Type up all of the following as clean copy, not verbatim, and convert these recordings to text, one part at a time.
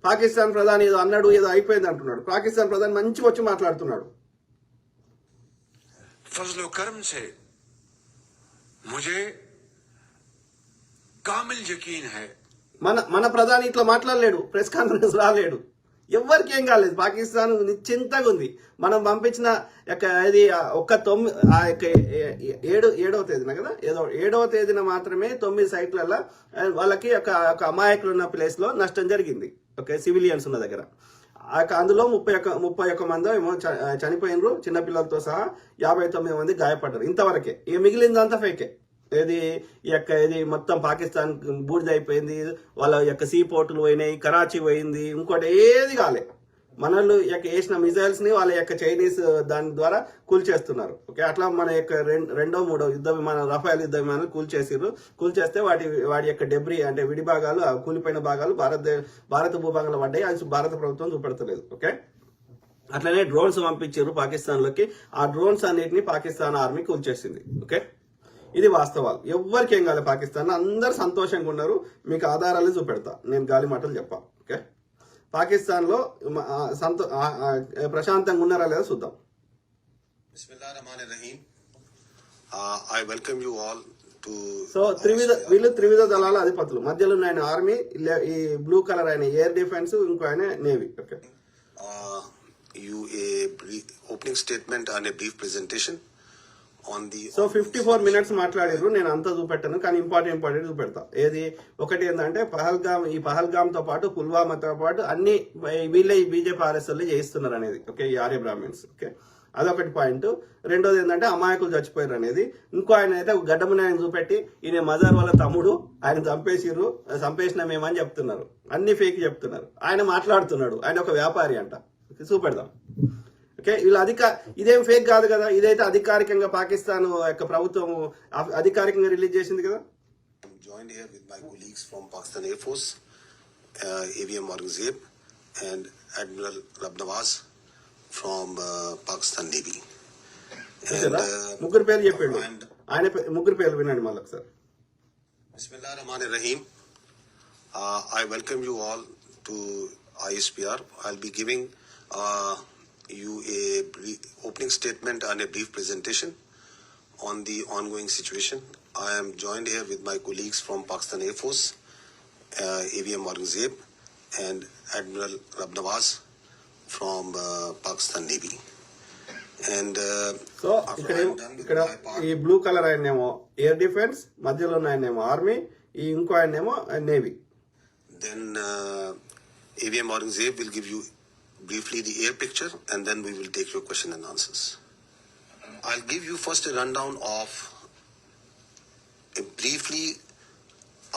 పాకిస్తాన్ ప్రధాని ఏదో అన్నాడు, ఏదో అయిపోయింది అంటున్నాడు. పాకిస్తాన్ ప్రధాని మంచిగా వచ్చి మాట్లాడుతున్నాడు. फजलो करम से मुझे कामिल यकीन है. మన ప్రధాని ఇట్లా మాట్లాడలేడు, ప్రెస్ కాన్ఫరెన్స్ రాలేడు, ఎవరికి ఏం కాలేదు. పాకిస్తాన్ నిశ్చింతగా ఉంది. మనం పంపించిన ఇది ఏడవ తేదీన కదా, ఏదో 7వ తేదీన మాత్రమే 9 సైట్లలో వాళ్ళకి ఒక అమాయకులు ఉన్న ప్లేస్ లో నష్టం జరిగింది. ఓకే, సివిలియన్స్ ఉన్న దగ్గర. అందులో 31 మంది ఏమో చనిపోయినరు, చిన్నపిల్లలతో సహా 59 మంది గాయపడ్డారు. ఇంతవరకే. ఇక మిగిలిందంతా ఫేకే. ఇది మొత్తం పాకిస్తాన్ బూడిద అయిపోయింది. వాళ్ళ సీ పోర్టులు పోయినాయి, కరాచీ పోయింది, ఇంకోటి ఏది కాలే. మనలు వేసిన మిజైల్స్ ని వాళ్ళ చైనీస్ దాని ద్వారా కూల్చేస్తున్నారు. ఓకే, అట్లా మన రెండో మూడో యుద్ధ విమానాలు, రఫాయల్ యుద్ధ విమానాలు కూల్చేస్తే వాడి డెబ్రీ అంటే విడి భాగాలు, కూలిపోయిన భాగాలు భారత భూభాగంలో పడ్డాయి. అది భారత ప్రభుత్వం చూపెడతలేదు. ఓకే, అట్లనే డ్రోన్స్ పంపించారు పాకిస్తాన్ లోకి. ఆ డ్రోన్స్ అన్నిటిని పాకిస్తాన్ ఆర్మీ కూల్చేసింది. ఓకే, ఇది వాస్తవాలు. ఎవరికి ఏం కాలేదు పాకిస్తాన్, అందరు సంతోషంగా ఉన్నారు. మీకు ఆధారాలు చూపెడతా, నేను గాలి మాటలు చెప్పా. ఓకే, పాకిస్తాన్ లో ప్రశాంతంగా ఉన్నారా లేదా చూద్దాం. I welcome you all to. So వీళ్ళు త్రివిధ దళాల అధిపతులు. మధ్యలో ఆయన ఆర్మీ, ఈ బ్లూ కలర్ ఆయన ఎయిర్ డిఫెన్స్, ఇంకో ఆయన navy. Okay, you a opening statement and a brief presentation. So 54 minutes మాట్లాడారు. నేను అంతా చూపెట్టాను, కానీ ఇంపార్టెంట్ చూపెడతా. ఒకటి ఏంటంటే పహల్గామ్ తో పాటు పుల్వామాతో పాటు అన్ని వీళ్ళే బీజేపీ ఆర్ఎస్ఎల్ చేయిస్తున్నారు అనేది. ఓకే, ఈ ఆర్య బ్రాహ్మణ్స్. ఓకే, అదొకటి పాయింట్. రెండోది ఏంటంటే అమాయకులు చచ్చిపోయారు అనేది. ఇంకో ఆయన అయితే గడ్డముని ఆయన చూపెట్టి ఈయన మజార్ వాళ్ళ తమ్ముడు, ఆయన చంపేసిన మేమని చెప్తున్నారు. అన్ని ఫేక్ చెప్తున్నారు. ఆయన మాట్లాడుతున్నాడు, ఆయన ఒక వ్యాపారి అంట. చూపెడదాం. ఓకే, వీళ్ళు ఇదేం ఫేక్ కాదు కదా, ఇదైతే అధికారికంగా పాకిస్తాన్ ప్రభుత్వం అధికారికంగా రిలీజ్ చేసింది కదా. Joined here with my colleagues from Pakistan Air Force, AVM Aurangzeb and Admiral Rabnawaz from Pakistan Navy. ముగ్గురు పేర్లు చెప్పండి. ఆయన ముగ్గురు పేర్లు వినండి మళ్ళీ ఒకసారి. Bismillahirrahmanirrahim. I welcome you all to ISPR. I'll be giving you a opening statement and a brief presentation on the ongoing situation. I am joined here with my colleagues from Pakistan Air Force, AVM Aurangzeb and Admiral Rabnawaz from Pakistan Navy. And so ఇక్కడ ఈ blue colour ఆయనేమో air defence, మధ్యలో ఉన్న ఆయనేమో army, ఈ ఇంకో ఆయనేమో navy. Then AVM Aurangzeb will give you briefly the air picture, and then we will take your question and answers. I'll give you first a rundown of briefly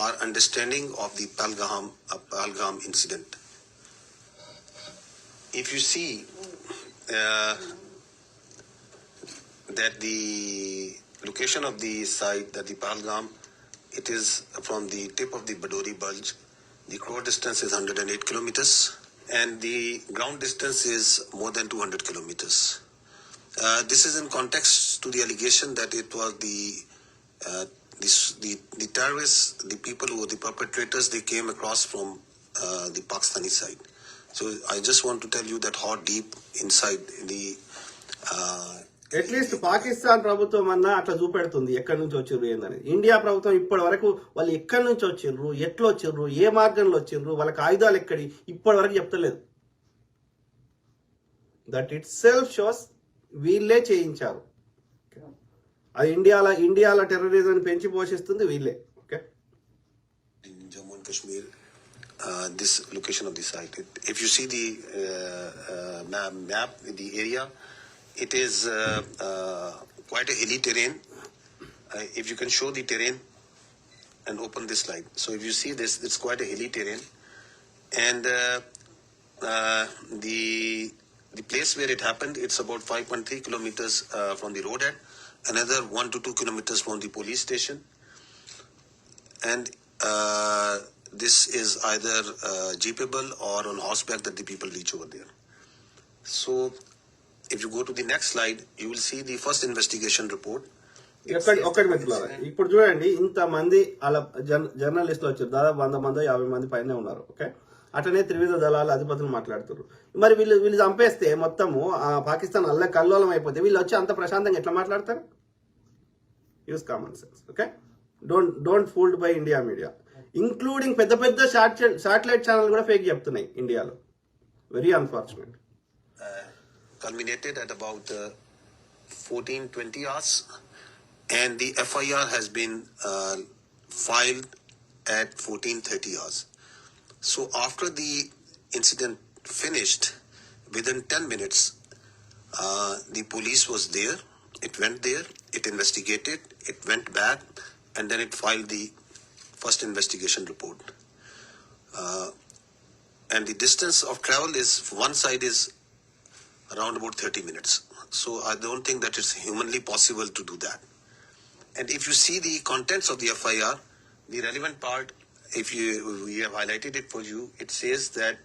our understanding of the Pahalgam incident. If you see that the location of the site, that the Pahalgam, it is from the tip of the Badori Bulge. The crore distance is 108 kilometers. And the ground distance is more than 200 kilometers. This is in context to the allegation that it was the terrorists, the people who were the perpetrators, they came across from the Pakistani side. So I just want to tell you that how deep inside the at least Pakistan ప్రభుత్వం అన్నా అట్లా చూపెడుతుంది ఎక్కడి నుంచి వచ్చిర్రు ఏందని. India ప్రభుత్వం ఇప్పటి వరకు వాళ్ళు ఎక్కడి నుంచి వచ్చిర్రు, ఎట్లా వచ్చిర్రు, ఏ మార్గంలో వచ్చిర్రు, వాళ్ళకి ఆయుధాలు ఎక్కడి, ఇప్పటి వరకు చెప్తలేదు. దట్ ఇట్ సెల్ఫ్ షోస్ వీళ్ళే చేయించారు. అది ఇండియాలో టెర్రరిజం పెంచి పోషిస్తుంది వీళ్ళే. Okay, Jammu and Kashmir, this location of the site. If you see the map, the area, it is quite a hilly terrain. If you can show the terrain and open this slide. So if you see this, it's quite a hilly terrain. And the place where it happened, it's about 5.3 kilometers from the road end, another 1 to 2 kilometers from the police station. And this is either jeepable or on horseback that the people reach over there. So if you go to the next slide, you will see the first investigation report. ఒక్కటి మిత్రులారా, ఇప్పుడు చూడండి, ఇంత మంది అలా జర్నలిస్టులు వచ్చారు. దాదాపు 100 మంది 50 మంది పైన ఉన్నారు. ఓకే, అటనే త్రివిధ దళాల అధిపతులు మాట్లాడుతున్నారు. మరి వీళ్ళు చంపేస్తే మొత్తము పాకిస్తాన్ కల్లోలం అయిపోతే వీళ్ళు వచ్చి అంత ప్రశాంతంగా ఎట్లా మాట్లాడతారు? Use common sense. Okay, don't fooled by India media, including పెద్ద పెద్ద శాటిలైట్ ఛానల్ కూడా ఫేక్ చెప్తున్నాయి ఇండియాలో. Very unfortunate. Culminated at about 14:20 hours, and the FIR has been filed at 14:30 hours. So after the incident finished, within 10 minutes, the police was there. It went there, it investigated, it went back, and then it filed the first investigation report. And the distance of travel is, one side is around about 30 minutes. So I don't think that it's humanly possible to do that. And if you see the contents of the FIR, the relevant part, we have highlighted it for you, it says that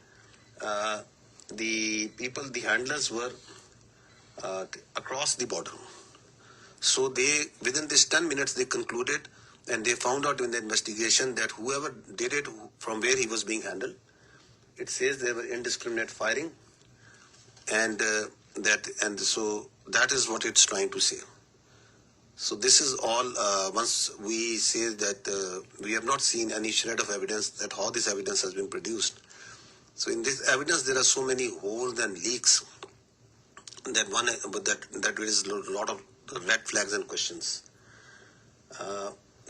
the the handlers were across the border. So within this 10 minutes, they concluded, and they found out in the investigation that whoever did it, from where he was being handled, it says there were indiscriminate firing, and so that is what it's trying to say. So this is all. Once we say that we have not seen any shred of evidence that how this evidence has been produced. So in this evidence, there are so many holes and leaks that raises a lot of red flags and questions.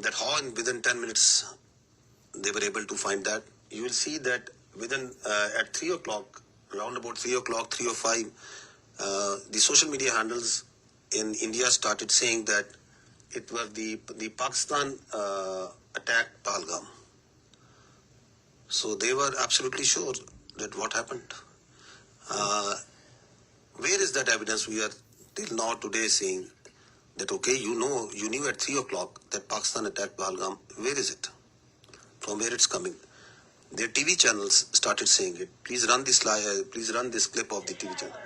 That how within 10 minutes they were able to find that. You will see that within at 3 o'clock, around about 3 o'clock, 3:05, the social media handles in India started saying that it was the Pakistan attack Pahalgam. So they were absolutely sure that what happened. Where is that evidence? We are till now today saying that okay, you knew at 3 o'clock that Pakistan attacked Pahalgam. Where is it? From where it's coming? Their TV channels started saying it. Please run this please run this clip of the TV channel.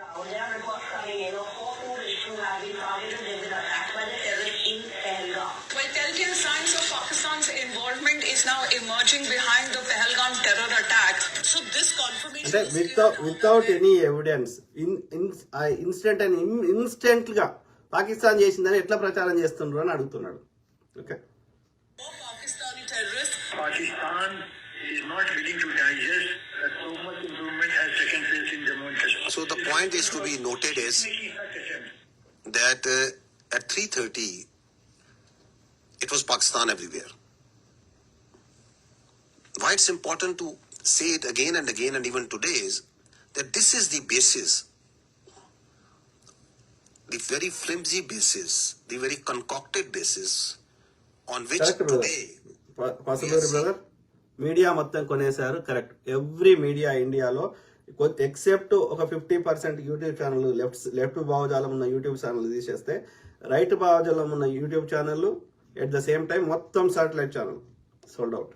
Well, telltale signs of Pakistan's involvement is now emerging behind the Pahalgam terror attack. So this confirmation అంటే without any evidence instant గా పాకిస్తాన్ చేసిందని ఎట్లా ప్రచారం చేస్తున్నారు అని అడుగుతున్నాడు. Okay, Pakistani terrorists. Pakistan is not willing to digest that so much improvement has taken place in Jammu and Kashmir. So the point is to be noted is that at 3:30 it was Pakistan everywhere. Why it's important to say it again and again and even today is that this is the basis, the very flimsy basis, the very concocted basis on which today Pasuluri brother media మొత్తం కొనేశారు. Correct. Every media ఇండియాలో except ఒక 50% YouTube channel left భావజాలం ఉన్న YouTube channel తీసేస్తే right భావజాలం ఉన్న YouTube channel at the same time మొత్తం సాటిలైట్ ఛానల్ సోల్డ్ అవుట్.